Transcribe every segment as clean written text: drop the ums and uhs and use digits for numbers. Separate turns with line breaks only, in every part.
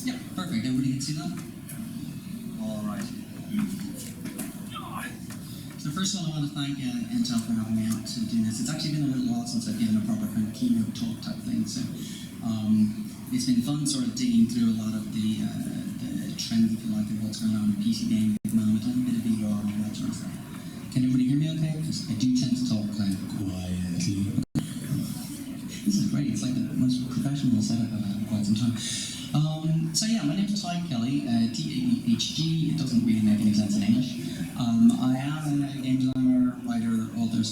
Yeah, perfect. Everybody can see that? All right. So first of all, I want to thank Intel for having me out to do this. It's actually been a little while since I've given a proper kind of keynote talk type thing, so it's been fun sort of digging through a lot of the trends, if you like, of what's going on in PC gaming at the moment, and a bit of VR and all that sort of stuff. Can everybody hear me okay? Because I do tend to talk kind of quietly. This is great. It's like the most professional setup I've had in quite some time. So yeah, my name's Tadhg Kelly, T-A-D-H-G. It doesn't really make any sense in English. I am a game designer, writer, author,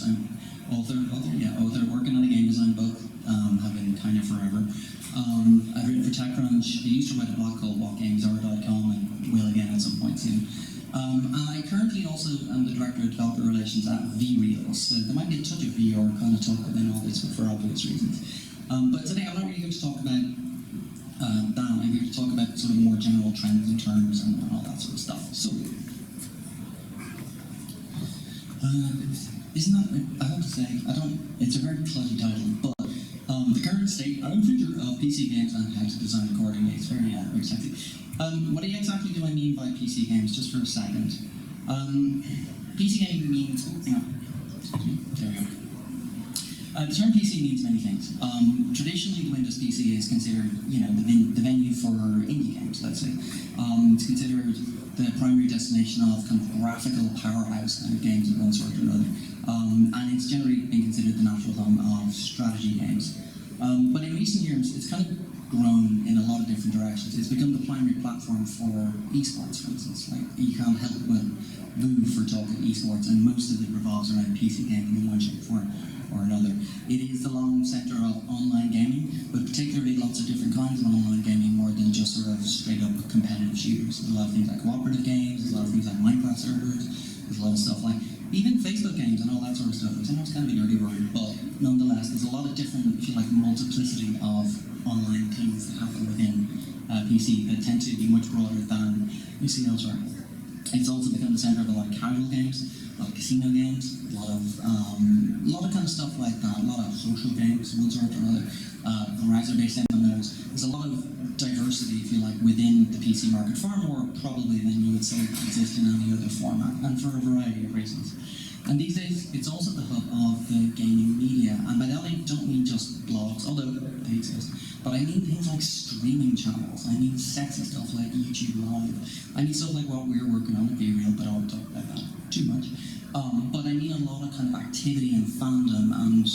working on a game design book. Have been kind of forever. I've written for TechCrunch. I used to write a blog called whatgamesare.com and will again at some point soon. I currently also am the Director of Developer Relations at VReal, so there might be a touch of VR kind of talk within all this, but for obvious reasons. But today I'm not really here to talk about that. I'm here to talk about sort of more general trends and terms and all that sort of stuff. So, isn't that, I have to say, it's a very clutchy title, but the current state and future of PC games and how to design accordingly. It's very sexy. What exactly do I mean by PC games, just for a second? PC gaming means, there we go. The term PC means many things. Traditionally, the Windows PC is considered, the venue for indie games, let's say. It's considered the primary destination of kind of graphical powerhouse kind of games of one sort or another. And it's generally been considered the natural home of strategy games. But in recent years, it's kind of grown in a lot of different directions. It's become the primary platform for esports, for instance. Like, you can't help but boo for talking esports, and most of it revolves around PC gaming in one shape, form, or another. It is the long center of online gaming, but particularly lots of different kinds of online gaming, more than just sort of straight up competitive shooters. There's a lot of things like cooperative games, there's a lot of things like Minecraft servers, there's a lot of stuff like even Facebook games and all that sort of stuff, which I know it's kind of a dirty word, but nonetheless, there's a lot of different, if you like, multiplicity of online things that happen within PC that tend to be much broader than you see elsewhere. It's also become the center of a lot of casual games, a lot of casino games, a lot of kind of stuff like that, a lot of social games, one sort or another, browser-based MMOs. There's a lot of diversity, if you like, within the PC market, far more probably than you would say exists in any other format, and for a variety of reasons. And these days, it's also the hub of the gaming media, and by that I don't mean just blogs, although they exist, but I mean things like streaming channels. I mean sexy stuff like YouTube Live. I mean stuff like what we're working on at VReal, but I won't talk about that too much. But I mean a lot of kind of activity and fandom and,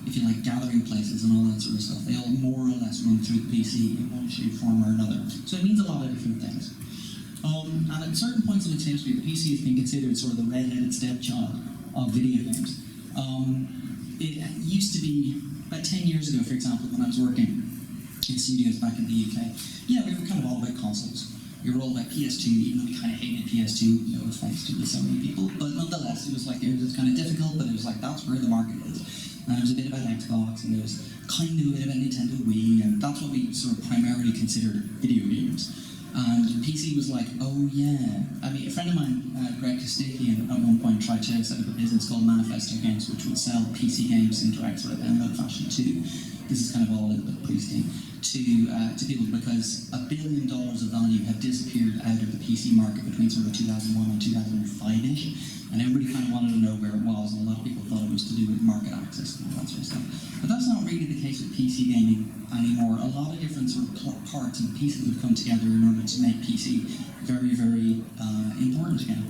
if you like, gathering places and all that sort of stuff. They all more or less run through the PC in one shape, form or another. So it means a lot of different things. And at certain points in its history, the PC has been considered sort of the red-headed stepchild of video games. It used to be, about 10 years ago, for example, when I was working in studios back in the UK, we were kind of all about consoles. We were all about PS2, even though we kind of hated PS2, no offense to so many people, but nonetheless, it was kind of difficult, but it was like, that's where the market is. And it was a bit about Xbox, and it was kind of a bit about Nintendo Wii, and that's what we sort of primarily considered video games. And PC was like, oh yeah. I mean, a friend of mine, Greg Kostikian, at one point tried to set up a business called Manifesto Games, which would sell PC games in direct sort of download fashion too. This is kind of all a little bit pre-Steam to people, because $1 billion of value had disappeared out of the PC market between sort of 2001 and 2005-ish, and everybody kind of wanted to know where it was, and a lot of people thought it was to do with market access and all that sort of stuff. But that's not really the case with PC gaming anymore. A lot of different sort of parts and pieces have come together in order to make PC very, very important again.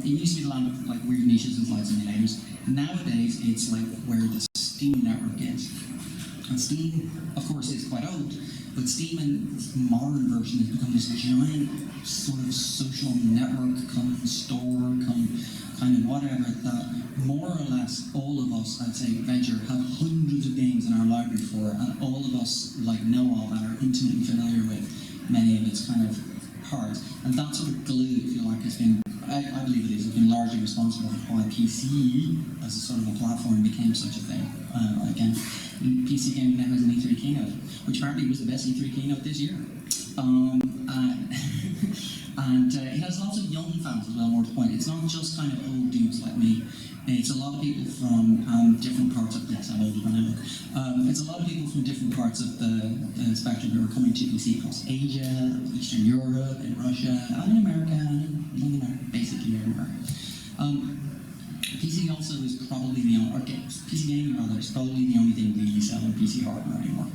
It used to be the land of like weird niches and flight simulators. Nowadays, it's like where the Steam network is. And Steam, of course, is quite old, but Steam in its modern version has become this giant sort of social network, come store, come kind of whatever, that more or less all of us, I'd say, venture, have hundreds of games in our library for, and all of us like know of and are intimately familiar with many of its kind of parts. And that sort of glue, if you like, has been, I believe it is, has been largely responsible for why PC, as a sort of a platform, became such a thing. Again, PC gaming now has an E3 keynote, which apparently was the best E3 keynote this year. And it has lots of young fans as well, more to the point. It's not just kind of old dudes like me. It's a lot of people from different parts of, yes, I'm older than I look. It's a lot of people from different parts of the spectrum who are coming to PC across Asia, Eastern Europe, in Russia, and in America, and in America, basically everywhere. PC also is probably the only, or PC gaming rather, is probably the only thing really selling PC hardware anymore.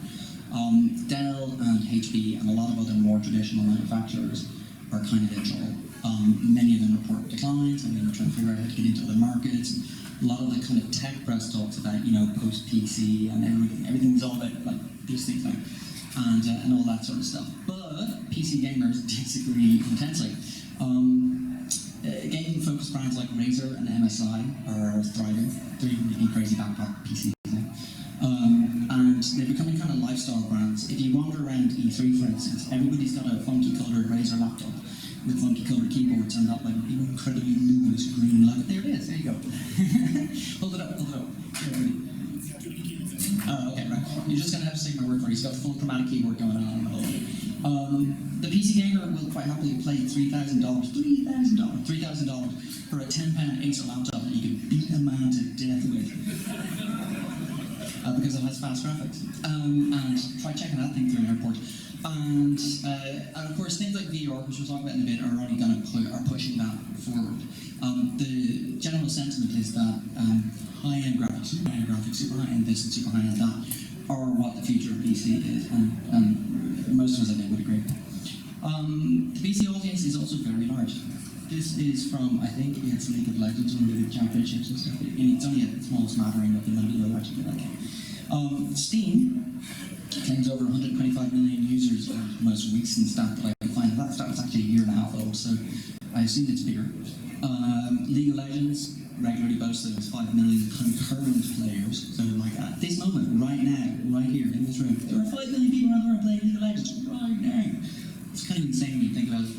Dell and HP and a lot of other more traditional manufacturers are kind of in trouble. Many of them report declines, and they're trying to figure out how to get into other markets. A lot of the kind of tech press talks about, post-PC and everything's all about like these things now, and all that sort of stuff. But PC gamers disagree intensely. Gaming-focused brands like Razer and MSI are thriving. They're even making crazy backpack PCs now. And they're becoming kind of lifestyle brands. If you wander around E3, for instance, everybody's got a funky-coloured Razer laptop with funky-coloured keyboards and that like incredibly luminous green logo. There it is. There you go. Hold it up. Oh, okay, right. You're just going to have to take my word for it. He's got a full chromatic keyboard going on. The PC gamer will quite happily pay $3,000 for a £10 Acer laptop that you can beat a man to death with. Because it has fast graphics. And try checking that thing through an airport. And of course, things like VR, which we'll talk about in a bit, are only going to are pushing that forward. The general sentiment is that high-end graphics, super high-end this and super high-end that, are what the future of PC is, and most of us I think would agree. The PC audience is also very large. This is from, I think it's League of Legends, one of the big championships and stuff. It's only a small smattering of the number of actually like. Steam claims over 125 million users, the most recent stat that I could find. That stat was actually a year and a half old, so I assume it's bigger. League of Legends regularly boasts that it's 5 million concurrent players. So like at this moment, right now, right here in this room, there are 5 million people out there playing League of Legends right now. It's kind of insane when you think about it.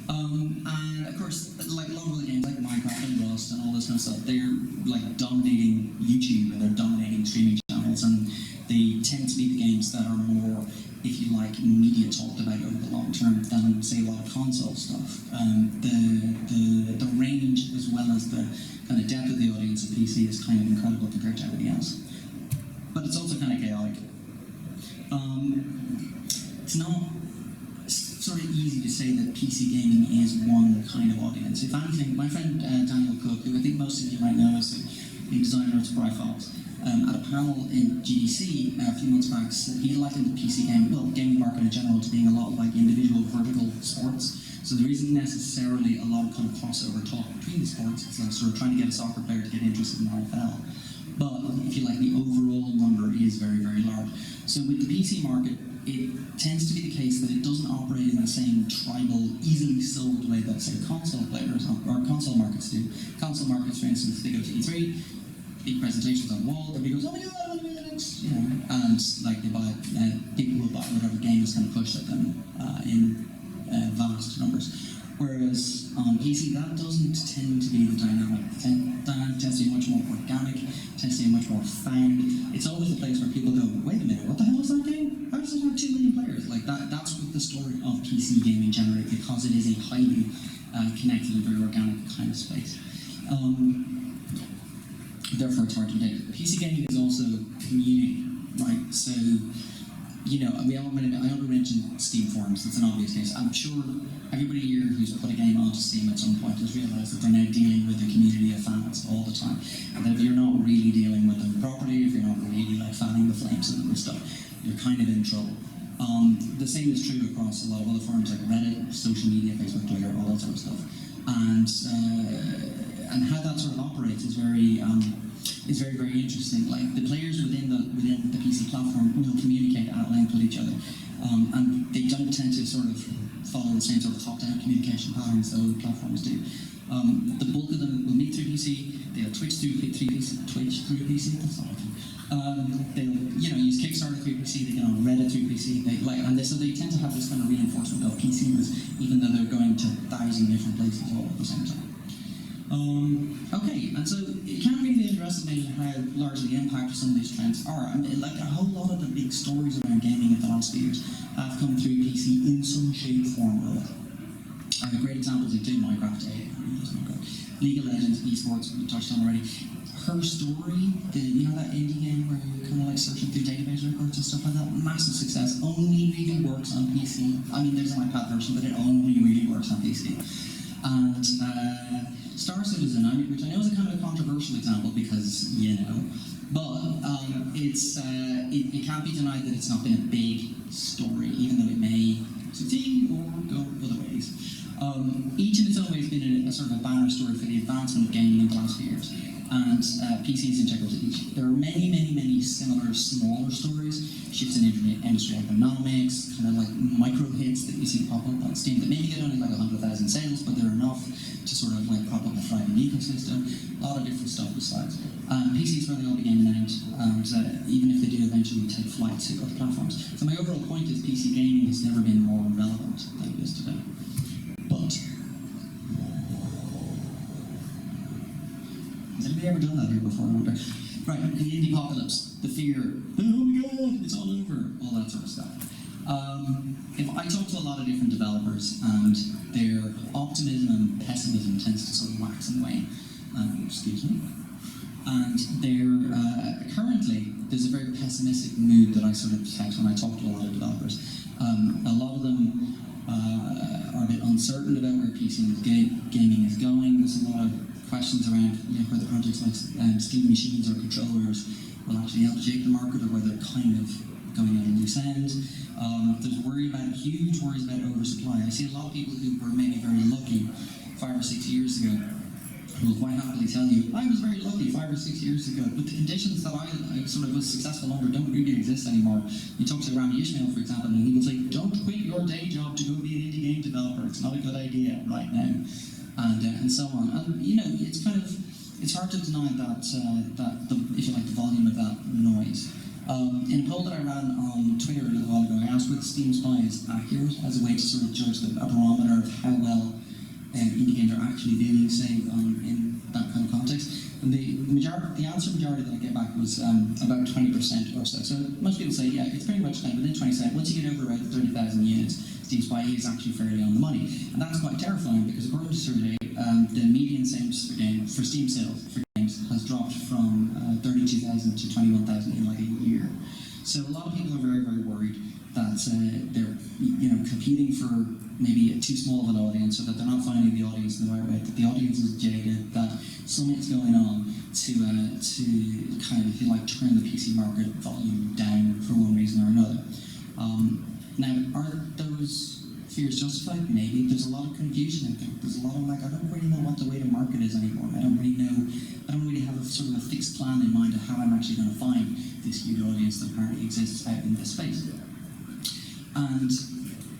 And of course, like a lot of other games like Minecraft and Rust and all this kind of stuff, they're like dominating YouTube and they're dominating streaming channels, and they tend to be the games that are more, if you like, media talked about over the long term than say a lot of console stuff. The range as well as the kind of depth of the audience of PC is kind of incredible compared to everything else. But it's also kind of chaotic. It's not sort of easy to say that PC gaming is one kind of audience. If anything, my friend Daniel Cook, who I think most of you might know as the designer of Spry Files, at a panel in GDC a few months back, he likened the PC gaming market in general to being a lot like individual vertical sports. So there isn't necessarily a lot of kind of crossover talk between the sports. It's like sort of trying to get a soccer player to get interested in NFL. But if you like, the overall number is very, very large. So with the PC market, it tends to be the case that it doesn't operate in the same tribal, easily sold way that, say, console players or console markets do. Console markets, for instance, they go to E3, big presentations on the wall, everybody goes, oh my god, what are the next? And like they buy, people will buy whatever game is kind of pushed at them in vast numbers. Whereas on PC, that doesn't tend to be the dynamic. Dynamic tends to be much more organic, tends to be much more found. It's always a place where people go, wait a minute, what the hell is that game? How does it have 2 million players? Like that's what the story of PC gaming generates, because it is a highly connected and very organic kind of space. Therefore, it's hard to predict. PC gaming is also community, right? So, I already mentioned Steam forums. That's an obvious case. I'm sure everybody here who's put a game onto Steam at some point has realised that they're now dealing with a community of fans all the time. And that if you're not really dealing with them properly, if you're not really like fanning the flames of them and stuff, you're kind of in trouble. The same is true across a lot of other forums like Reddit, social media, Facebook, Twitter, all that sort of stuff. And how that sort of operates is very very interesting. Like the players within the PC platform will communicate at length with each other, and they don't tend to sort of follow the same sort of top-down communication patterns that other platforms do. The bulk of them will meet through PC. They'll Twitch through PC. That's not they'll use Kickstarter through PC. They get on Reddit through PC. So they tend to have this kind of reinforcement of PCness, even though they're going to 1,000 different places all at the same time. Okay, and so it can't really be underestimated how large the impact of some of these trends are. I mean, like a whole lot of the big stories around gaming in the last few years have come through PC in some shape, form, or other. I have great examples of doing Minecraft, League of Legends, esports, we touched on already. Her Story, you know that indie game where you're kind of like searching through database records and stuff like that? Massive success, only really works on PC. I mean, there's an iPad version, but it only really works on PC. And Star Citizen, which I know is a kind of a controversial example because, you know, but it can't be denied that it's not been a big story, even though it may succeed or go other ways. Each in its own way has been a sort of a banner story for the advancement of gaming in the last few years, and PC is integral to each. There are many, many, many similar, smaller stories, shifts in industry economics, kind of like micro hits that you see pop up on Steam that maybe get only like 100,000 sales, but they're enough to sort of like prop up a thriving ecosystem. A lot of different stuff besides. PC is where they all begin and end, and even if they do eventually take flight to other platforms. So my overall point is PC gaming has never been more relevant than it is today. But has anybody ever done that here before? I wonder. Right, the indie apocalypse, the fear, oh my god, it's all over, all that sort of stuff. If I talk to a lot of different developers, and their optimism and pessimism tends to sort of wax and wane. Excuse me. And currently, there's a very pessimistic mood that I sort of detect when I talk to a lot of developers. A lot of them are a bit uncertain about where PC gaming is going. There's a lot of questions around whether projects like Steam machines or controllers will actually help shape the market, or whether they're kind of going on a loose end. There's huge worries about oversupply. I see a lot of people who were maybe very lucky 5 or 6 years ago who will quite happily tell you, I was very lucky 5 or 6 years ago, but the conditions that I sort of was successful under don't really exist anymore. You talk to Rami Ishmael, for example, and he will say, don't quit your day job to go be an indie game developer. It's not a good idea right now. And so on. And you know, it's hard to deny that if you like, the volume of that noise. In a poll that I ran on Twitter a little while ago, I asked whether Steam Spy is accurate as a way to sort of judge a barometer of how well indie games are actually doing, say, in that kind of context. And the answer majority that I get back was about 20% or so. So most people say, yeah, it's pretty much kind of within 20%. Once you get over about 30,000 units, Steam Spy is actually fairly on the money. And that's quite terrifying because according to survey, the median sales for Steam sales for games has dropped from 32,000 to 21,000 in like a year. So a lot of people are very, very worried that they're competing for maybe too small of an audience, or that they're not finding the audience in the right way, that the audience is jaded, that something's going on to kind of, if you like, turn the PC market volume down for one reason or another. Now, are those fears justified? Maybe. There's a lot of confusion out there. There's a lot of I don't really know what the way to market is anymore. I don't really have a sort of a fixed plan in mind of how I'm actually going to find this huge audience that apparently exists out in this space. And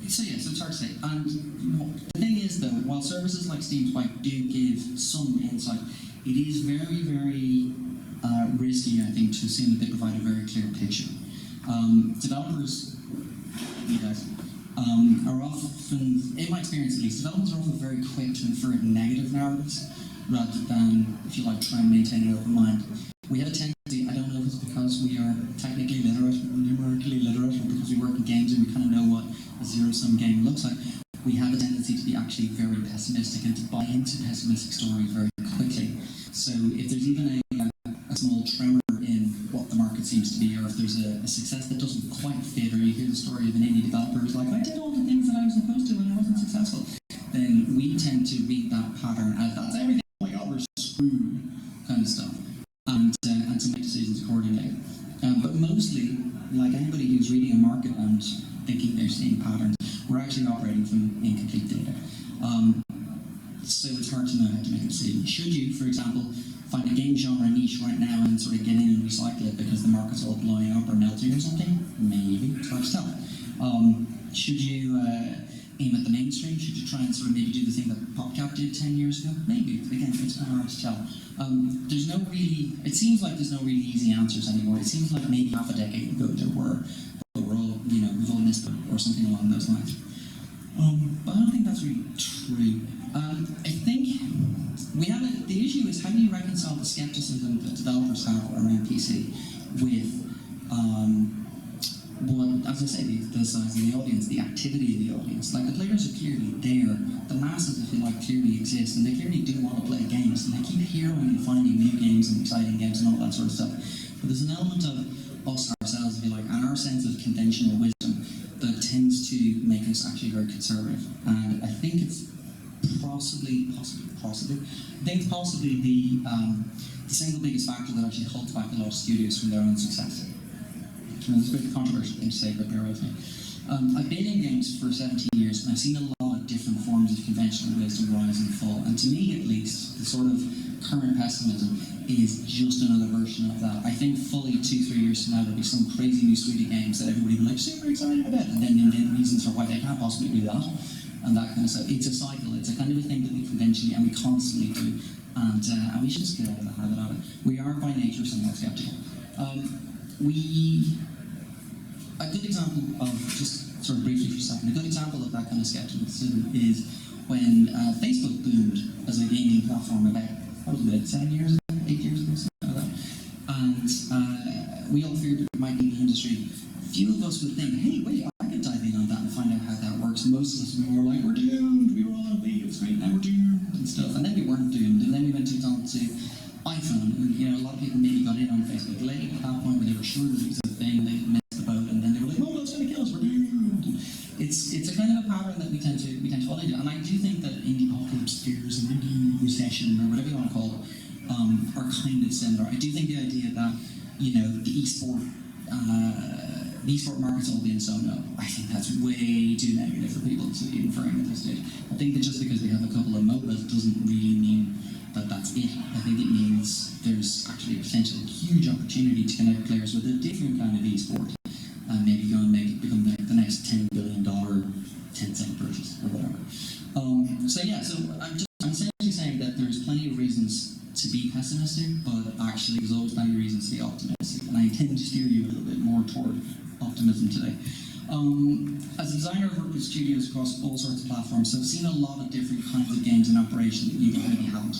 so yeah, so it's hard to say. And the thing is though, while services like Steam Spy do give some insight, it is very, very risky, I think, to assume that they provide a very clear picture. Developers, you guys, are often, in my experience at least, developers are often very quick to infer negative narratives rather than, if you like, try and maintain an open mind. We have a tendency, I don't know if it's because we are technically literate, numerically literate, or because we work in games and we kind of know what a zero-sum game looks like, we have a tendency to be actually very pessimistic and to buy into pessimistic stories very quickly. So if there's even a small tremor in what the market seems to be, or if there's a success that doesn't quite fit, or you hear the story of an indie developer who's like, I did all the things that I was supposed to and I wasn't successful, then we tend to read that pattern as that's everything, oh my god, we're screwed, kind of stuff, and to make decisions accordingly. But mostly, like anybody who's reading a market and thinking they're seeing patterns, we're actually operating from incomplete data. So it's hard to know how to make a decision. Should you, for example, find a game genre niche right now and sort of get in and recycle it because the market's all blowing up or melting or something? Maybe. It's hard to tell. Should you aim at the mainstream? Should you try and sort of maybe do the thing that PopCap did 10 years ago? Maybe. Again, it's kind of hard to tell. It seems like there's no really easy answers anymore. It seems like maybe half a decade ago there were, but we're all, we've all missed them or something along those lines. But I don't think that's really true. I think the issue is, how do you reconcile the skepticism that developers have around PC with But as I say, the size of the audience, the activity of the audience, like the players are clearly there, the masses, if you like, clearly exist, and they clearly do want to play games, and they keep hearing and finding new games and exciting games and all that sort of stuff. But there's an element of us ourselves, if you like, and our sense of conventional wisdom that tends to make us actually very conservative. And I think it's possibly the single biggest factor that actually holds back a lot of studios from their own success. It's a bit controversial thing to say, but bear with me. I've been in games for 17 years, and I've seen a lot of different forms of conventional wisdom rise and fall. And to me, at least, the sort of current pessimism is just another version of that. I think fully 2-3 years from now, there'll be some crazy new suite of games that everybody will be like super excited about, and then invent reasons for why they can't possibly do that, and that kind of stuff. It's a cycle. It's a kind of a thing that we conventionally and we constantly do, and we should just get over the habit of it. We are by nature somewhat skeptical. A good example of, just sort of briefly for a second, a good example of that kind of skepticism is when Facebook boomed as a gaming platform about, what was it, 7 years ago, 8 years ago, something like that. And we all feared it might be the industry. Few of us would think, hey, wait, I could dive in on that and find out how that works. Most of us were like, we're doomed, we were all on Wii, it was great, now we're doomed, and stuff. And then we weren't doomed, and then we went on to iPhone, and a lot of people maybe got in on Facebook late at that point when they were sure that it was a thing, they missed the boat, and then they were like, oh, that's going to kill us, we're doomed. It's a kind of a pattern that we tend to fall into, and I do think that indie apocalypse fears and indie recession, or whatever you want to call it, are kind of similar. I do think the idea that, the e-sport market's all being sewn up, I think that's way too negative for people to be inferring at this stage. I think that just because we have a couple of MOBAs doesn't really mean that that's it. I think it means there's actually a potential huge opportunity to connect players with a different kind of e-sport, and maybe go and make it become the next $10 billion 10-cent purchase or whatever. So I'm essentially saying that there's plenty of reasons to be pessimistic, but actually there's always plenty of reasons to be optimistic, and I intend to steer you a little bit more toward optimism today. As a designer, I've worked with studios across all sorts of platforms, so I've seen a lot of different kinds of games in operation that you maybe haven't.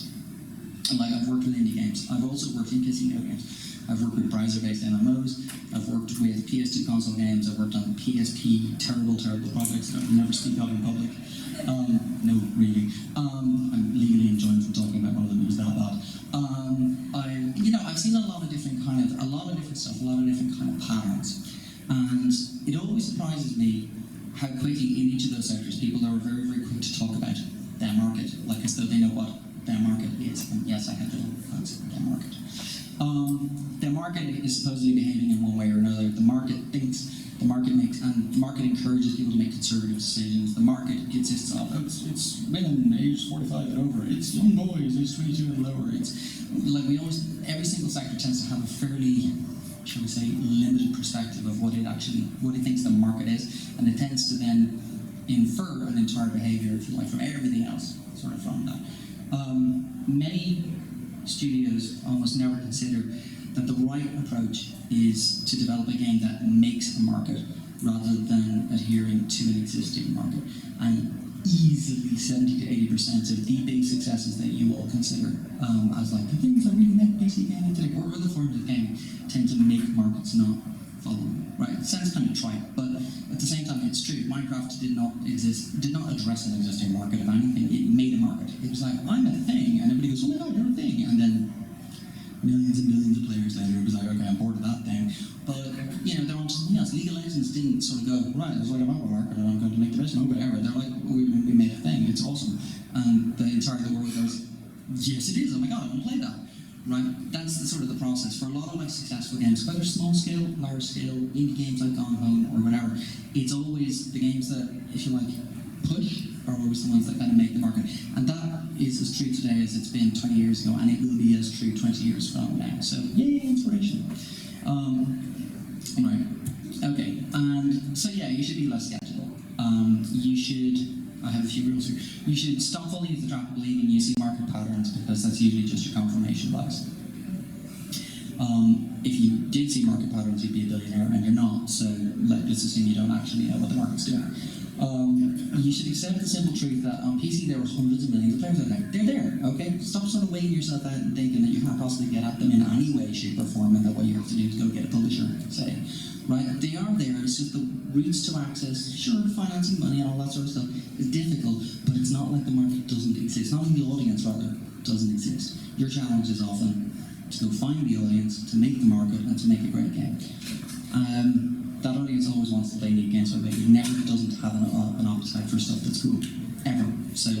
And I've worked with indie games. I've also worked in casino games. I've worked with browser-based MMOs. I've worked with PS2 console games. I've worked on PSP, terrible projects that I never speak of in public. No, really. I'm legally enjoined from talking about one of them. It was that bad. I've seen a lot of different stuff, a lot of different kind of patterns. And it always surprises me how quickly in each of those sectors people are very, very quick to talk about their market, like as though they know what their market is. And yes, I have little plans for their market. Their market is supposedly behaving in one way or another. The market thinks, the market encourages people to make conservative decisions. The market consists of, it's women aged 45 and over, it's young boys aged 22 and lower. It's like every single sector tends to have a fairly, shall we say, limited perspective of what it thinks the market is, and it tends to then infer an entire behavior, if you like, from everything else, sort of from that. Many studios almost never consider that the right approach is to develop a game that makes a market rather than adhering to an existing market. And easily 70 to 80% of the big successes that you all consider as like the things that really make PC gaming today, or other forms of gaming, tend to make markets not follow. Right? It sounds kind of trite, but at the same time it's true. Minecraft did not address an existing market. If anything, it made a market. It was like, I'm a thing, and everybody goes, oh my god, you're a thing, and then millions and millions of players later, it was like, okay, I'm bored of that thing. But, they're on something else. League of Legends didn't sort of go, right, there's like a mobile market and I'm going to make the best mobile ever. They're like, we made a thing, it's awesome. And the entire world goes, yes it is, oh my god, I want to play that. Right? That's the sort of the process. For a lot of successful games, whether small scale, large scale, indie games like Gone Home or whatever, it's always the games that, if you like, push are always the ones that kind of make the market. And that is as true today as it's been 20 years ago, and it will be as true 20 years from now. So, yay, inspiration. Right. Okay. And so, yeah, you should be less skeptical. I have a few rules here. You should stop falling into the trap of believing you see market patterns, because that's usually just your confirmation bias. If you did see market patterns, you'd be a billionaire, and you're not, so let's assume you don't actually know what the market's doing. You should accept the simple truth that on PC there are hundreds of millions of players out there. They're there, okay? Stop sort of weighing yourself out and thinking that you can't possibly get at them in any way, shape, or form, and that what you have to do is go get a publisher, say. Right? They are there, it's just the routes to access, sure, financing money and all that sort of stuff is difficult, but it's not like the market doesn't exist. Not like the audience, rather, doesn't exist. Your challenge is often to go find the audience, to make the market, and to make a great game. That audience always wants to play neat games, but it never doesn't have an appetite for stuff that's cool, ever. So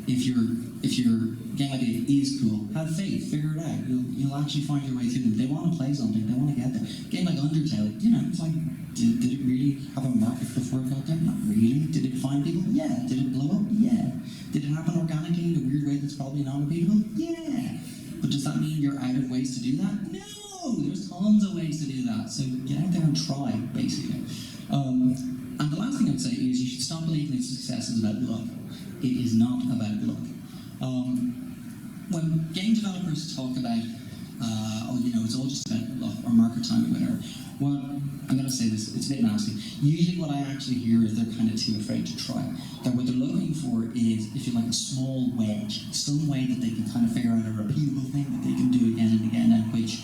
if your game idea is cool, have faith, figure it out. You'll actually find your way through them. They want to play something, they want to get there. A game like Undertale, it's like, did it really have a market before it got there? Not really. Did it find people? Yeah. Did it blow up? Yeah. Did it happen organically in a weird way that's probably not repeatable? Yeah. But does that mean you're out of ways to do that? No! There's tons of ways to do that. So get out there and try, basically. And the last thing I'd say is you should stop believing that success is about luck. It is not about luck. When game developers talk about, it's all just about luck or market timing, whatever, I'm going to say this, it's a bit nasty. Usually what I actually hear is they're kind of too afraid to try. That what they're looking for is, if you like, a small wedge, some way that they can kind of figure out a repeatable thing that they can do again and again, and which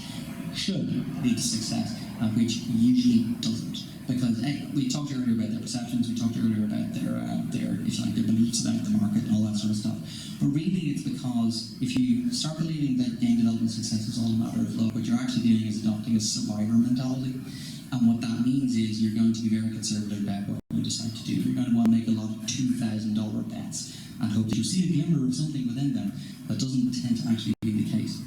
should lead to success, and which usually doesn't. Because we talked earlier about their perceptions, we talked earlier about their beliefs about the market and all that sort of stuff. But really it's because if you start believing that game development success is all a matter of luck, what you're actually doing is adopting a survivor mentality. And what that means is you're going to be very conservative about what you decide to do. You're going to want to make a lot of $2,000 bets and hope that you see a glimmer of something within them. That doesn't tend to actually be the case.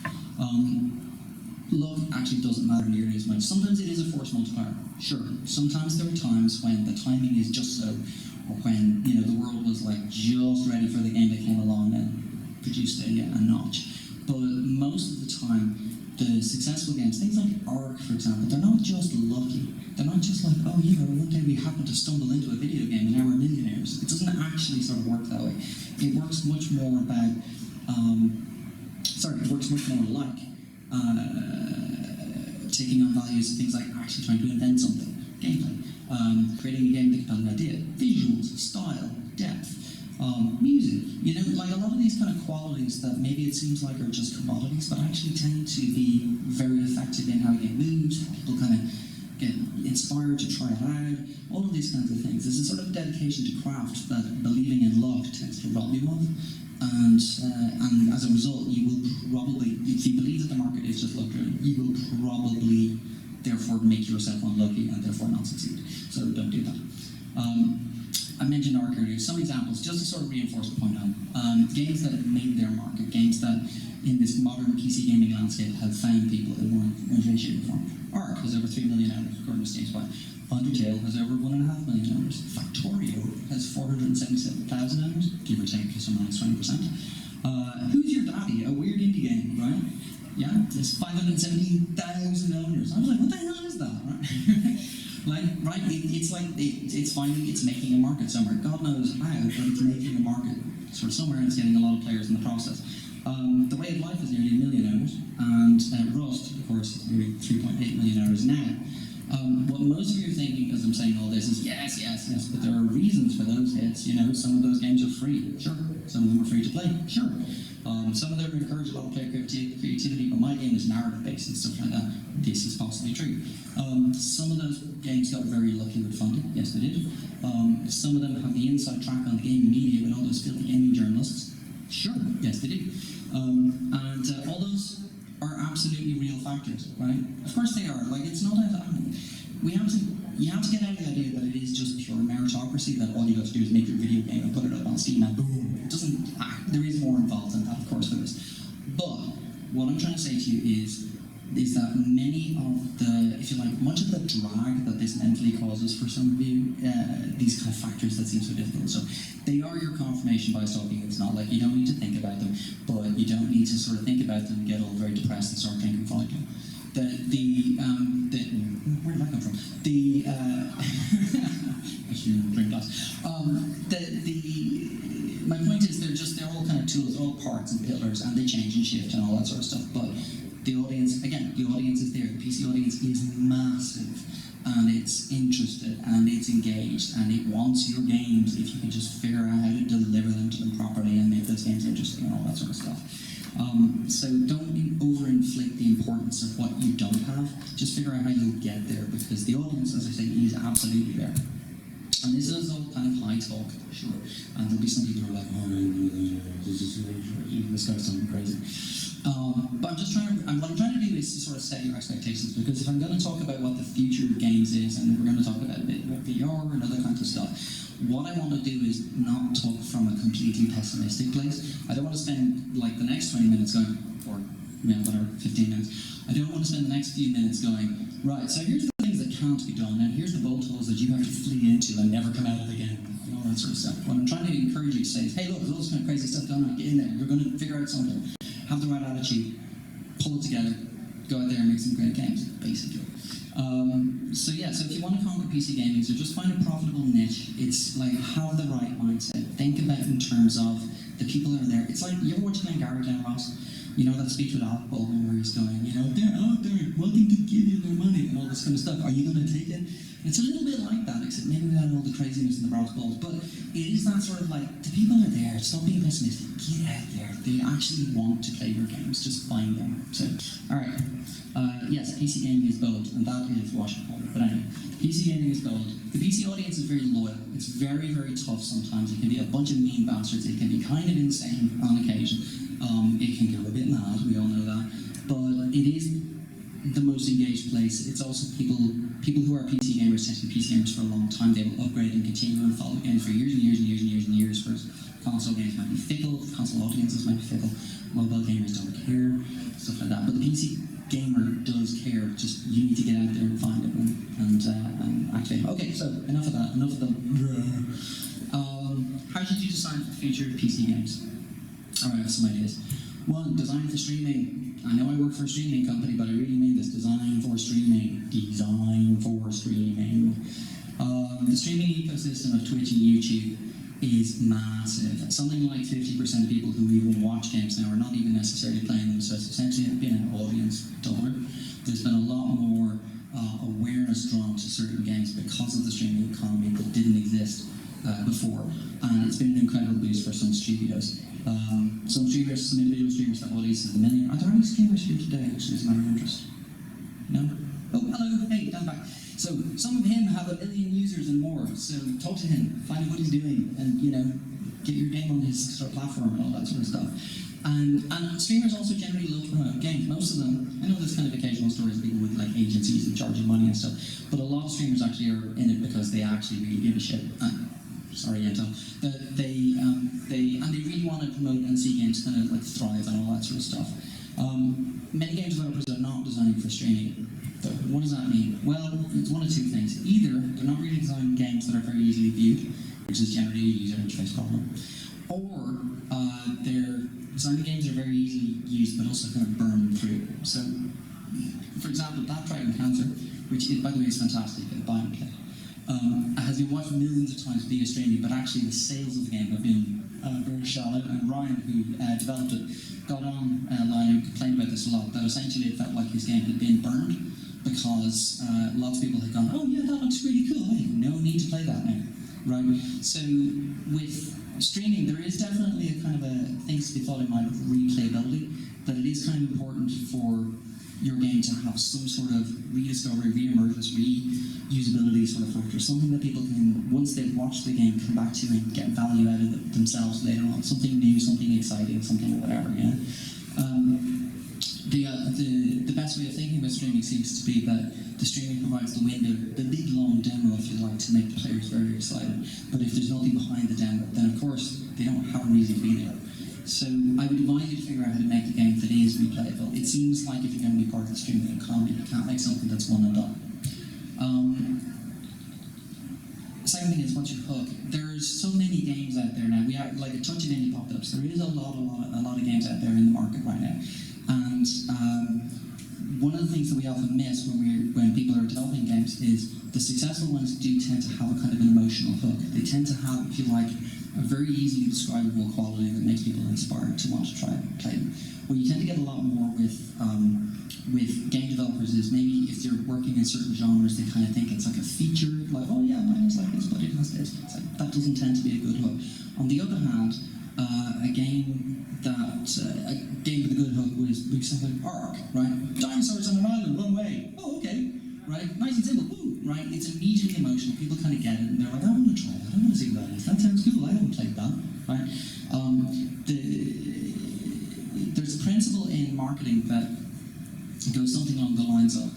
Luck actually doesn't matter nearly as much. Sometimes it is a force multiplier, sure. Sometimes there are times when the timing is just so, or when the world was like just ready for the game that came along and produced a notch. But most of the time, the successful games, things like Ark, for example, they're not just lucky. They're not just like, one day we happened to stumble into a video game and now we're millionaires. It doesn't actually sort of work that way. It works much more about, it works much more like taking on values of things like actually trying to invent something, gameplay, creating a game with a compelling idea, visuals, style, depth, music. Like a lot of these kind of qualities that maybe it seems like are just commodities, but actually tend to be very effective in how a game moves, how people kind of get inspired to try it out, all of these kinds of things. There's a sort of dedication to craft that believing in luck tends to rob you of. And as a result, you will probably, if you believe that the market is just luck driven, you will probably therefore make yourself unlucky and therefore not succeed. So don't do that. I mentioned Ark earlier. Some examples, just to sort of reinforce the point on games that have made their market, games that in this modern PC gaming landscape have found people in one way, shape, or form. Ark has over 3 million hours according to Steam Spy. Undertale has over 1.5 million hours. Factorio has 477,000 hours, give or take plus or minus 20%. Who's Your Daddy? A weird indie game, right? Yeah, there's 517,000 owners. I was like, what the hell is that? Right? It's finding, it's making a market somewhere. God knows how, but it's making a market sort of somewhere, and it's getting a lot of players in the process. The Way of Life is nearly 1 million hours, and Rust, of course, is nearly 3.8 million hours now. What most of you are thinking as I'm saying all this is yes, but there are reasons for those hits. Some of those games are free, sure. Some of them are free to play, sure. Some of them encourage a lot of player creativity, but my game is narrative-based and stuff like that. This is possibly true. Some of those games got very lucky with funding, yes they did. Some of them have the inside track on the gaming media with all those filthy gaming journalists, sure, yes they did. And all those are absolutely real factors, right? Of course they are. It's not that you have to get out of the idea that it is just pure meritocracy, that all you have to do is make your video game and put it up on Steam and boom. It doesn't, there is more involved than that, of course there is. But what I'm trying to say to you is that many of the, if you like, much of the drag that this mentally causes for some of you, these kind of factors that seem so difficult. So they are your confirmation bias talking. It's not like you don't need to think about them, but you don't need to sort of think about them and get all very depressed and start thinking volume. Where did that come from? I should drink glass. My point is they're all kind of tools, they're all parts and pillars, and they change and shift and all that sort of stuff. But the audience, again, the audience is there. The PC audience is massive. and it's interested, and it's engaged, and it wants your games if you can just figure out how to deliver them to them properly and make those games interesting and all that sort of stuff. So don't overinflate the importance of what you don't have. Just figure out how you'll get there, because the audience, as I say, is absolutely there. And this is all kind of high talk, sure. And there'll be some people who are like, oh, this guy's something crazy. But what I'm trying to do is to sort of set your expectations, because if I'm going to talk about what the future of games is, and we're going to talk about a bit about VR and other kinds of stuff, what I want to do is not talk from a completely pessimistic place. I don't want to spend like the next 20 minutes going, or whatever, 15 minutes. I don't want to spend the next few minutes going, right, so here's the things that can't be done, and here's the bolt holes that you have to flee into and never come out of again, and all that sort of stuff. What I'm trying to encourage you to say is, hey, look, there's all this kind of crazy stuff going on, get in there, you're going to figure out something. Have the right attitude, pull it together, go out there and make some great games, basically. So if you want to conquer PC gaming, so just find a profitable niche. It's like, have the right mindset. Think about in terms of the people that are there. It's like, you ever watch Garrett and Ross? You know that speech with Alec Baldwin where he's going, they're out there wanting to give you their money and all this kind of stuff. Are you going to take it? It's a little bit like that, except maybe without all the craziness and the brass balls. But it is that sort of like, the people are there, stop being pessimistic, get out there. They actually want to play your games, just find them. So, alright. Yes, PC gaming is bold, and that is Washington. But anyway, PC gaming is bold. The PC audience is very loyal. It's very, very tough sometimes. It can be a bunch of mean bastards. It can be kind of insane on occasion. It can go a bit mad, we all know that. But it is the most engaged place. It's also people who are PC gamers, tend to be PC gamers for a long time. They will upgrade and continue and follow games for years and years and years and years and years. Whereas console games might be fickle, console audiences might be fickle, mobile gamers don't care, stuff like that. But the PC gamer does care. Just you need to get out there and find it and activate it. Okay, so enough of that. Enough of the. How should you design for the future of PC games? Alright, I have some ideas. One, design for streaming. I know I work for a streaming company, but I really mean this. Design for streaming. Design for streaming. The streaming ecosystem of Twitch and YouTube is massive. Something like 50% of people who even watch games now are not even necessarily playing them, so it's essentially been an audience dollar. There's been a lot more awareness drawn to certain games because of the streaming economy that didn't exist before, and it's been an incredible boost for some studios. Some streamers, some individual streamers have audiences of a million. Are there any streamers here today, actually, as a matter of interest? No? Oh, hello, hey, down back. So, some of him have 1 million users and more, so talk to him, find out what he's doing, and, get your game on his sort of platform and all that sort of stuff. And streamers also generally love to promote games. Most of them, I know there's kind of occasional stories of people with like agencies and charging money and stuff, but a lot of streamers actually are in it because they actually really give a shit. Sorry, Intel. They really want to promote and see games kind of like thrive and all that sort of stuff. Many game developers are not designing for streaming. So what does that mean? Well, it's one of two things. Either they're not really designing games that are very easily viewed, which is generally a user interface problem, or they're designing games that are very easily used but also kind of burn through. So, for example, That Dragon Cancer, which by the way is fantastic, buy and play. Has been watched millions of times via streaming, but actually the sales of the game have been very shallow. And Ryan, who developed it, got on line and complained about this a lot, that essentially it felt like his game had been burned because lots of people had gone, oh yeah, that looks really cool, hey, no need to play that now, right? So with streaming, there is definitely a kind of a things to be thought in mind of replayability, that it is kind of important for your game to have some sort of rediscovery, re-emergence, reusability sort of factor, something that people can, once they've watched the game, come back to and get value out of it themselves later on. Something new, something exciting, something whatever, The best way of thinking about streaming seems to be that the streaming provides the window, the big long demo, if you like, to make the players very excited. But if there's nothing behind the demo, then of course they don't have a reason to be there. So I would advise you to figure out how to make a game that is replayable. It seems like if you're going to be part of the streaming economy, you can't make something that's one and done. The second thing is, what's your hook? There's so many games out there now. We have like a touch of indie pop-ups. There is a lot of games out there in the market right now. And one of the things that we often miss when people are developing games is the successful ones do tend to have a kind of an emotional hook. They tend to have, if you like, a very easily describable quality that makes people inspired to want to try and play them. What you tend to get a lot more with with game developers is maybe if they're working in certain genres, they kind of think it's like a feature, like, oh yeah, mine is like this, but it has this. It's like, that doesn't tend to be a good hook. On the other hand, a game with a good hook was something like Ark, right? Dinosaurs on an island, run away. Oh, okay, right? Nice and simple, woo, right? It's immediately emotional. People kind of get it, and they're like, I want to try that. I want to see what that is. That sounds cool. I haven't played that, right? There's a principle in marketing that goes something along the lines of,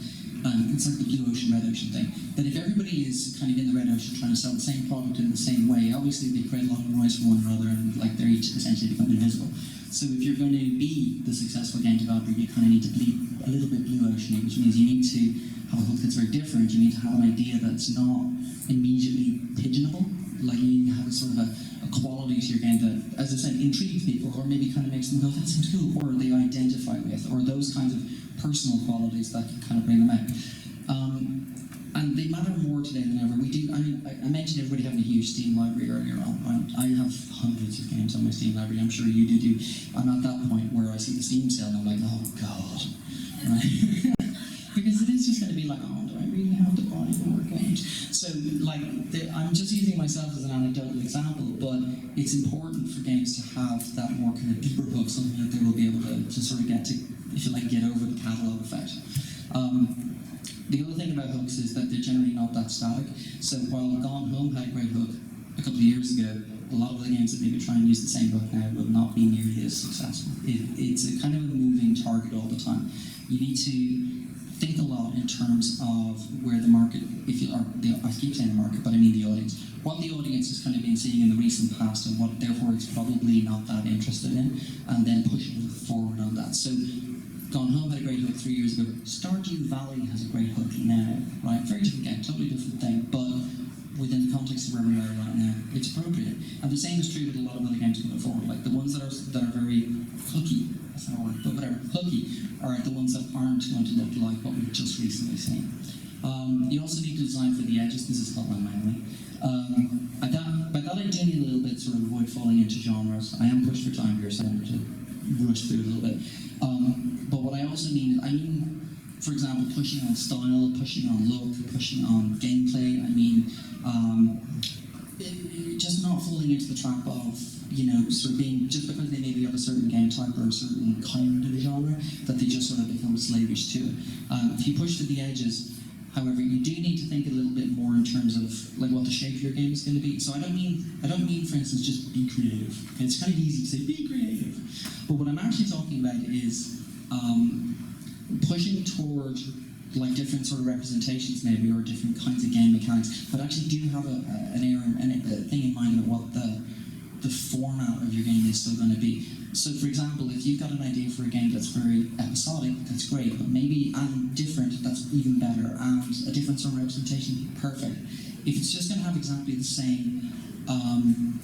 it's like the blue ocean, red ocean thing, that if everybody is kind of in the red ocean trying to sell the same product in the same way, obviously they create a lot of noise for one another and like they're each essentially become invisible. So if you're going to be the successful game developer, you kind of need to be a little bit blue oceany, which means you need to have a hook that's very different. You need to have an idea that's not immediately pigeonable. Like you need to have a sort of a quality to your game that, as I said, intrigues people, or maybe kind of makes them go, that seems cool, or they identify with, or those kinds of personal qualities that can kind of bring them out. And they matter more today than ever. We do. I mentioned everybody having a huge Steam library earlier on. I have hundreds of games on my Steam library. I'm sure you do too. I'm at that point where I see the Steam sale and I'm like, oh god, right? Because it is just going to be like, oh, do I really have to buy more games? So, like, I'm just using myself as an anecdotal example, but it's important for games to have that more kind of deeper hook, something that they will be able to sort of get to, if you like, get over the catalog effect. The other thing about hooks is that they're generally not that static. So while Gone Home had a great hook a couple of years ago, a lot of the games that maybe try and use the same hook now will not be nearly as successful. It's a kind of a moving target all the time. You need to think a lot in terms of where the market, I keep saying the market, but I mean the audience. What the audience has kind of been seeing in the recent past and what therefore it's probably not that interested in, and then pushing forward on that. So Gone Home had a great hook 3 years ago. Stardew Valley has a great hook now, right? Very different game, totally different thing, but within the context of where we are right now, it's appropriate. And the same is true with a lot of other games going forward. Like the ones that are very hooky, that's not a word, but whatever, hooky, are the ones that aren't going to look like what we've just recently seen. You also need to design for the edges. This is Hotline Miami. By that I do need a little bit sort of avoid falling into genres. I am pushed for time here, so I'm going to rush through a little bit. But what I also mean, for example, pushing on style, pushing on look, pushing on gameplay. I mean, just not falling into the trap of, sort of being, just because they maybe have a certain game type or a certain kind of genre, that they just sort of become slavish to it. If you push to the edges, however, you do need to think a little bit more in terms of like what the shape of your game is going to be. So I don't mean, for instance, just be creative. Okay, it's kind of easy to say be creative, but what I'm actually talking about is pushing toward like different sort of representations maybe, or different kinds of game mechanics, but actually do have an air and a thing in mind of what the format of your game is still going to be. So for example, if you've got an idea for a game that's very episodic, that's great, but maybe different, that's even better, and a different sort of representation, perfect. If it's just going to have exactly the same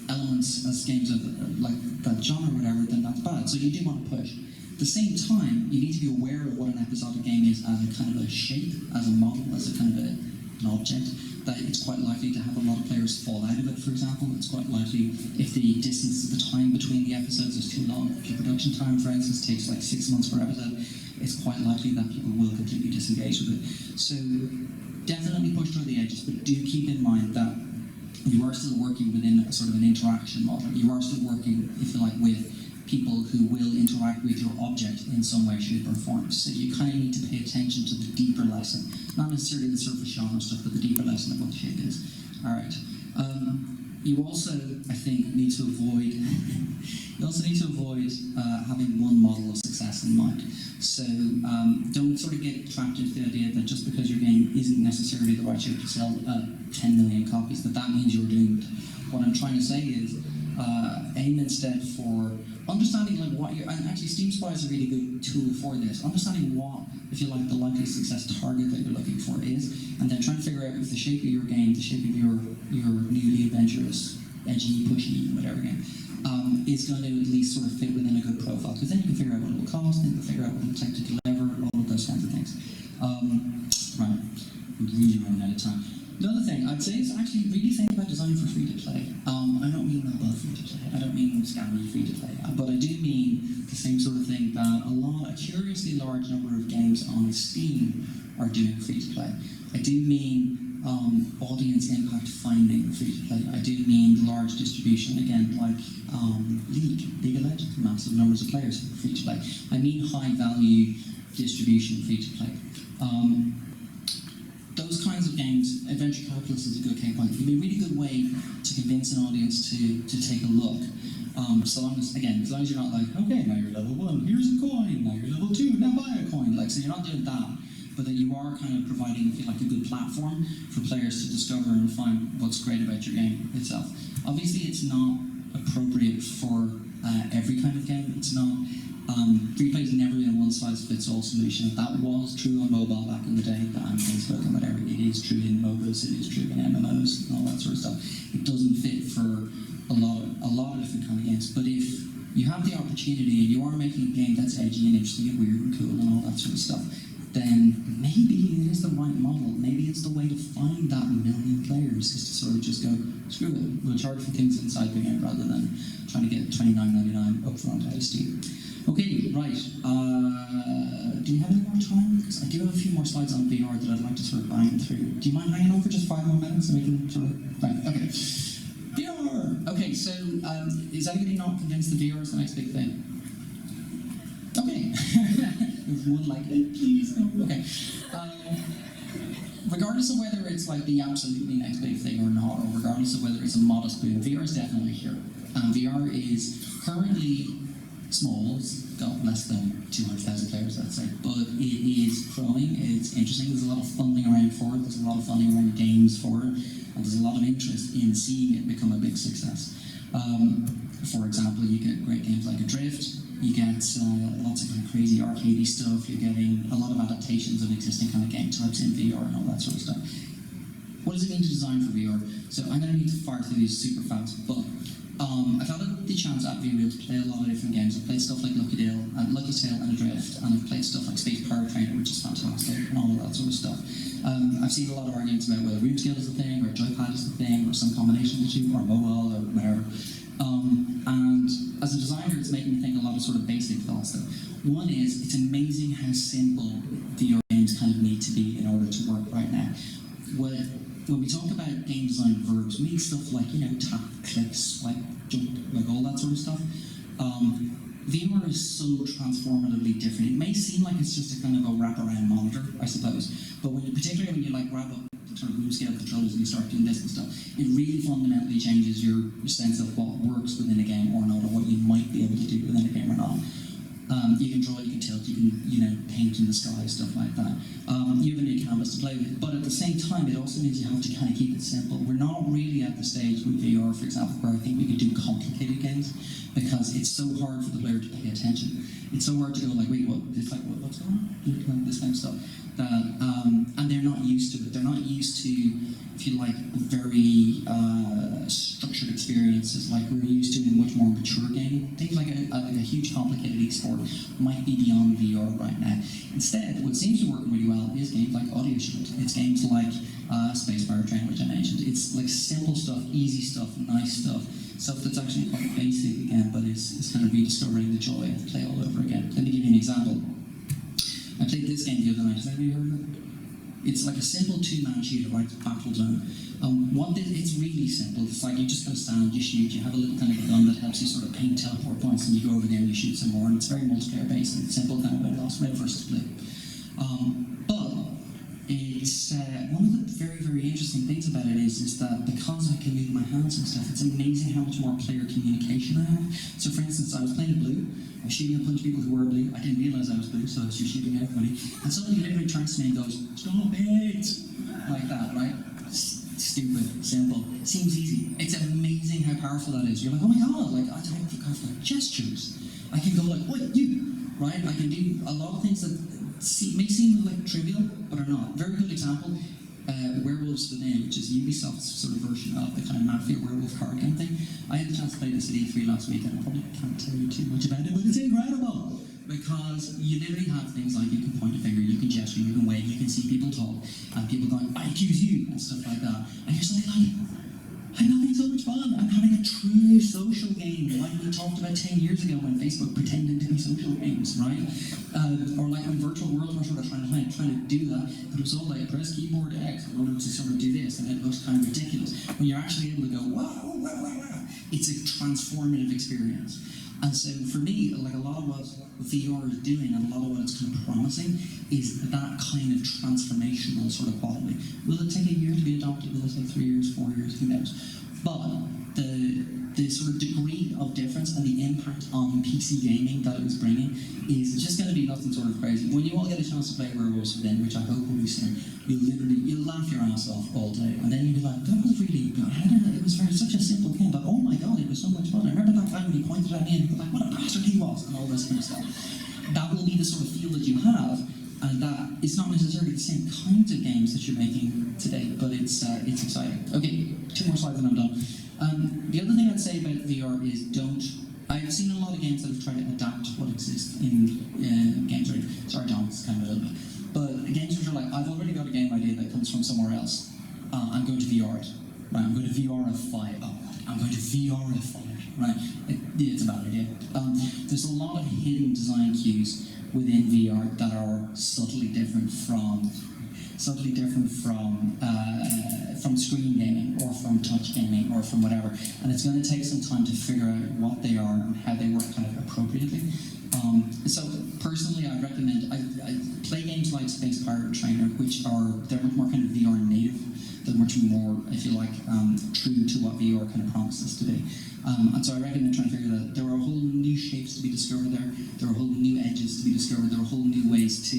elements as games of like that genre or whatever, then that's bad. So you do want to push. At the same time, you need to be aware of what an episodic game is as a kind of a shape, as a model, as a kind of an object, that it's quite likely to have a lot of players fall out of it, for example. It's quite likely, if the distance, the time between the episodes is too long, if your production time, for instance, takes like 6 months per episode, it's quite likely that people will completely disengage with it. So definitely push toward the edges, but do keep in mind that you are still working within a sort of an interaction model. You are still working, if you like, with people who will interact with your object in some way, shape, or form. So you kind of need to pay attention to the deeper lesson, not necessarily the surface genre stuff, but the deeper lesson of what the shape is. All right. You also, I think, need to avoid. Having one model of success in mind. So don't sort of get trapped into the idea that just because your game isn't necessarily the right shape to sell 10 million copies, that means you're doomed. What I'm trying to say is aim instead for understanding like what you're, and actually Steam Spy is a really good tool for this, understanding what, if you like, the likely success target that you're looking for is, and then trying to figure out if the shape of your game, the shape of your newly adventurous, edgy, pushy, whatever game, is going to at least sort of fit within a good profile, because then you can figure out what it will cost, then you can figure out what it will take to deliver, all of those kinds of things. Right, I'm really running out of time. The other thing I'd say is actually really think about design for free to play. I don't mean that well free to play. I don't mean scammy free to play, but I do mean mean the same sort of thing that a curiously large number of games on Steam are doing free to play. I do mean audience impact finding free to play. I do mean large distribution, again, like League of Legends, massive numbers of players free to play. I mean high value distribution free to play. Those kinds of games, venture capitalist is a good case point. It can be a really good way to convince an audience to take a look. So long as you're not like, okay, now you're level 1, here's a coin, now you're level 2, now buy a coin. Like, so you're not doing that, but that you are kind of providing, if you like, a good platform for players to discover and find what's great about your game itself. Obviously, it's not appropriate for every kind of game. It's not. Free play has never been a one-size-fits-all solution. That was true on mobile back in the day, and Facebook and whatever. It is true in MOBAs, it is true in MMOs, and all that sort of stuff. It doesn't fit for a lot of different kind of games. But if you have the opportunity and you are making a game that's edgy and interesting and weird and cool and all that sort of stuff, then maybe it is the right model. Maybe it's the way to find that million players, is to sort of just go, screw it, we'll charge for things inside the game rather than trying to get $29.99 upfront out of Steam. Okay, right. Do we have any more time? Because I do have a few more slides on VR that I'd like to sort of bang through. Do you mind hanging on for just 5 more minutes and we can sort of... Right, okay. VR! Okay, so is anybody not convinced that VR is the next big thing? Okay. There's one like, please, no. Okay. Regardless of whether it's like the absolutely next big thing or not, or regardless of whether it's a modest boom, VR is definitely here. VR is currently small. It's got less than 200,000 players, let's say, but it is growing. It's interesting. There's a lot of funding around for it. There's a lot of funding around games for it, and there's a lot of interest in seeing it become a big success. For example, you get great games like Adrift. You get lots of kind of crazy arcadey stuff. You're getting a lot of adaptations of existing kind of game types in VR and all that sort of stuff. What does it mean to design for VR? So I'm going to need to fire through these super fast, but I've had the chance at VReal to play a lot of different games. I've played stuff like Lucky Tale and Adrift, and I've played stuff like Space Power Trainer, which is fantastic, and all of that sort of stuff. I've seen a lot of arguments about whether room scale is the thing, or joypad is the thing, or some combination of the two, or mobile, or whatever. And as a designer, it's making me think a lot of sort of basic thoughts though. One is, it's amazing how simple VR games kind of need to be in order to work right now. When we talk about game design verbs, we need stuff like, tap, click, swipe, jump, like all that sort of stuff. VR is so transformatively different. It may seem like it's just a kind of a wraparound monitor, I suppose, but particularly when you like grab up the sort of room scale controllers and you start doing this and stuff, it really fundamentally changes your sense of what works within a game or not, or what you might be able to do within a game or not. You can draw, you can tilt, you can, paint in the sky, stuff like that. You have a new canvas to play with, but at the same time, it also means you have to kind of keep it simple. We're not really at the stage with VR, for example, where I think we could do complicated games, because it's so hard for the player to pay attention. It's so hard to go like, wait, what? It's like, what's going on? Like this kind of stuff. And they're not used to it. They're not used to, if you like, very structured experiences like we're used to in much more mature gaming. Things like a huge complicated e-sport might be beyond VR right now. Instead, what seems to work really well is games like Audio Shoot. It's games like Space Power Train, which I mentioned. It's like simple stuff, easy stuff, nice stuff that's actually quite basic again, but it's kind of rediscovering the joy of play all over again. Let me give you an example. I played this game the other night. Has anybody heard of it? It's like a simple two-man shooter, right? Battle Zone. It's really simple. It's like you just kind of stand, you shoot, you have a little kind of gun that helps you sort of paint teleport points, and you go over there and you shoot some more, and it's very multiplayer based and simple kind of way, lost red versus blue. But it's one of the very, very interesting things about it is that because I can move my hands and stuff, it's amazing how much more player communication I have. So for instance, I was playing blue, I was shooting a bunch of people who were blue, I didn't realise I was blue, so I was just shooting everybody, and somebody literally turns to me and goes, "Stop it!" Like that, right? Stupid, simple, seems easy. It's amazing how powerful that is. You're like, oh my god, like I don't think I've got gestures. I can go like, "What, you?" Right? I can do a lot of things that may seem like trivial, but are not. Very good example, Werewolves Within, which is Ubisoft's sort of version of the kind of Mafia werewolf card game thing. I had the chance to play this at E3 last week, and I probably can't tell you too much about it, but it's incredible! Because you literally have things like you can point a finger, you can gesture, you can wave, you can see people talk, and people going, "I accuse you," and stuff like that. And you're suddenly like, I'm having so much fun, I'm having a true social game, like we talked about 10 years ago when Facebook pretended to be social games, right? Or like when virtual worlds were sort of trying to do that, it was all like press keyboard X in order to sort of do this, and it looks kind of ridiculous. When you're actually able to go, wow, wow, wow, wow, it's a transformative experience. And so for me, like a lot of what VR is doing and a lot of what it's kind of promising is that kind of transformational sort of quality. Will it take a year to be adopted? Will it take 3 years, 4 years? Who knows? But the sort of degree of difference and the impact on PC gaming that it was bringing is just going to be nothing sort of crazy. When you all get a chance to play Werewolves Within, which I hope will be soon, you'll laugh your ass off all day, and then you'll be like, that was really good. It was such a simple game, but oh my god, it was so much fun. I remember that guy when he pointed at me and he was like, what a bastard he was, and all this kind of stuff. That will be the sort of feel that you have, and that it's not necessarily the same kinds of games that you're making today, but it's exciting. Okay, 2 more slides and I'm done. The other thing I'd say about VR is I've seen a lot of games that have tried to adapt what exists in games. Right? Sorry, John, it's kind of a little bit. But games which are like, I've already got a game idea that comes from somewhere else. I'm going to VR it. Right? I'm going to VRify it. Oh, I'm going to VRify it. Right? It's a bad idea. There's a lot of hidden design cues within VR that are subtly different from screen gaming or from touch gaming or from whatever, and it's going to take some time to figure out what they are and how they work kind of appropriately. So personally, I recommend I play games like Space Pirate Trainer, they're much more kind of VR native. They're much more, I feel like, true to what VR kind of promises to be. And so I recommend trying to figure that there are whole new shapes to be discovered there. There are whole new edges to be discovered. There are whole new ways to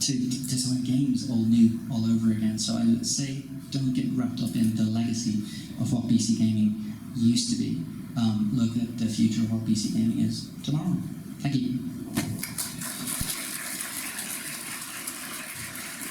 design games all over again. So I would say don't get wrapped up in the legacy of what PC gaming used to be. Look at the future of what PC gaming is tomorrow. Thank you.